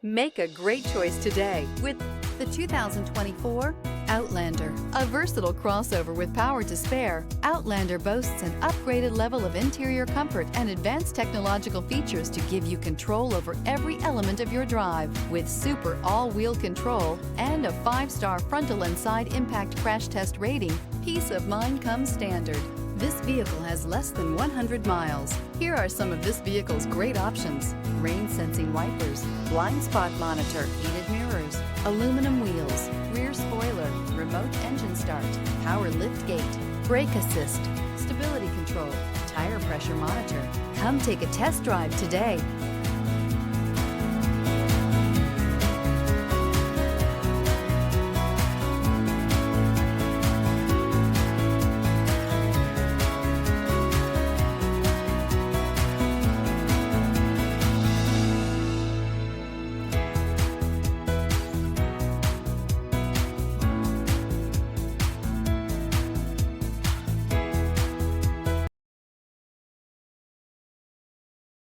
Make a great choice today with the 2024 Outlander. A versatile crossover with power to spare, Outlander boasts an upgraded level of interior comfort and advanced technological features to give you control over every element of your drive. With super all-wheel control and a 5-star frontal and side impact crash test rating, peace of mind comes standard. This vehicle has less than 100 miles. Here are some of this vehicle's great options: rain-sensing wipers, blind spot monitor, heated mirrors, aluminum wheels, rear spoiler, remote engine start, power lift gate, brake assist, stability control, tire pressure monitor. Come take a test drive today.